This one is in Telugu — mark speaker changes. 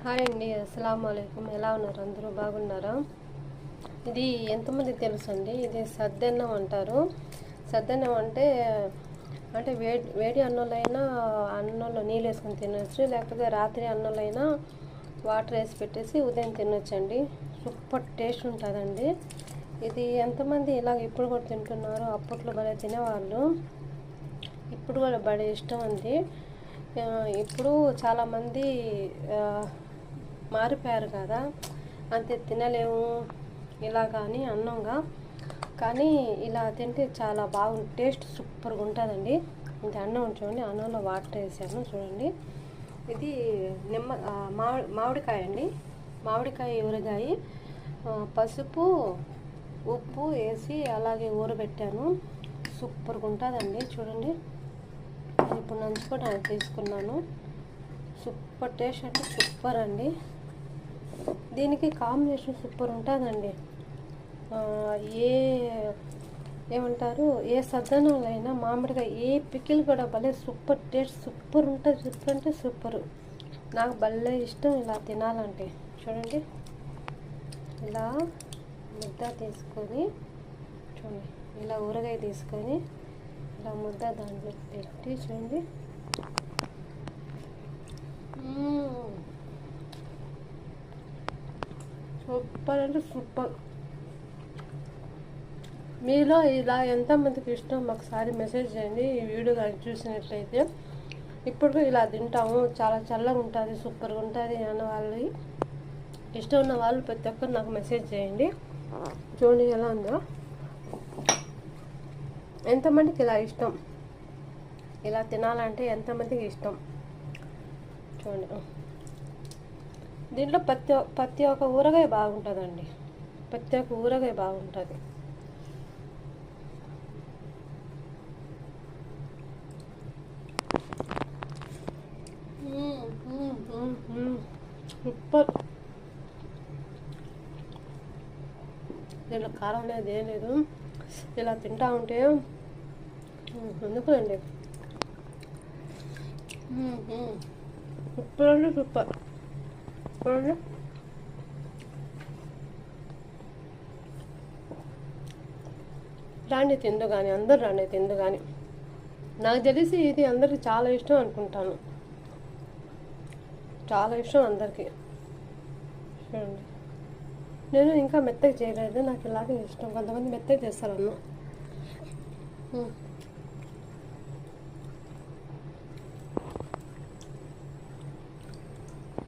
Speaker 1: హాయ్ అండి, అస్సలాము అలైకుం. ఎలా ఉన్నారు? అందరూ బాగున్నారా? ఇది ఎంతమంది తెలుసు అండి? ఇది సద్దన్నం అంటారు. సద్దన్నం అంటే వేడి అన్నంలో అన్నంలో నీళ్ళు వేసుకొని తినొచ్చు, లేకపోతే రాత్రి అన్నంలో వాటర్ వేసి పెట్టేసి ఉదయం తినొచ్చండి. సూపర్ టేస్ట్ ఉంటుందండి. ఇది ఎంతమంది ఇలాగ ఇప్పుడు కూడా తింటున్నారు? అప్పట్లో భలే తినేవాళ్ళు, ఇప్పుడు కూడా భలే ఇష్టం అండి. ఇప్పుడు చాలామంది మారిపోయారు కదా, అంతే తినలేము ఇలా కానీ అన్నంగా, కానీ ఇలా తింటే చాలా బాగుంటుంది. టేస్ట్ సూపర్గా ఉంటుందండి. ఇది అన్నం చూడండి, అన్నంలో వాటర్ వేసాను చూడండి. ఇది మామిడికాయ అండి, మామిడికాయ ఊరగాయ, పసుపు ఉప్పు వేసి అలాగే ఊరబెట్టాను. సూపర్గా ఉంటుందండి చూడండి. ఇప్పుడు నంచుకోవడానికి తీసుకున్నాను. సూపర్ టేస్ట్ అంటే సూపర్ అండి. దీనికి కాంబినేషన్ సూపర్ ఉంటుందండి. ఏమంటారు, ఏ సద్దనంలో అయినా మామిడికాయ ఏ పికిల్ కూడా భలే సూపర్ టేస్ట్ సూపర్ ఉంటుంది. సూపర్ అంటే సూపర్. నాకు భలే ఇష్టం ఇలా తినాలంటే. చూడండి, ఇలా ముద్ద తీసుకొని చూడండి, ఇలా ఊరగాయ తీసుకొని ఇలా ముద్ద దాంట్లో పెట్టి చూడండి. సూపర్ అంటే సూపర్. మీలో ఇలా ఎంతమందికి ఇష్టం ఒకసారి మెసేజ్ చేయండి. ఈ వీడియో కానీ చూసినట్లయితే. ఇప్పుడు ఇలా తింటాము, చాలా చల్లగా ఉంటుంది, సూపర్గా ఉంటుంది అన్న వాళ్ళు, ఇష్టం ఉన్న వాళ్ళు ప్రతి ఒక్కరు నాకు మెసేజ్ చేయండి. చూడండి ఎలా ఉందో. ఎంతమందికి ఇలా ఇష్టం, ఇలా తినాలంటే ఎంతమందికి ఇష్టం చూడండి. దీంట్లో ప్రతి ఒక్క ఊరగాయ బాగుంటుందండి, ప్రతి ఒక్క ఊరగాయ బాగుంటుంది. సూపర్. దీంట్లో కారం అనేది ఏం లేదు. ఇలా తింటా ఉంటే ఎందుకండి సూపర్ అంటే సూపర్. చూడండి, రాండి తిందు కానీ, అందరు రాండి తిందు కానీ. నాకు తెలిసి ఇది అందరికి చాలా ఇష్టం అనుకుంటాను, చాలా ఇష్టం అందరికీ. చూడండి, నేను ఇంకా మెత్తగా చేయలేదు, నాకు ఇలాగే ఇష్టం. కొంతమంది మెత్తగా చేస్తారు అన్నం.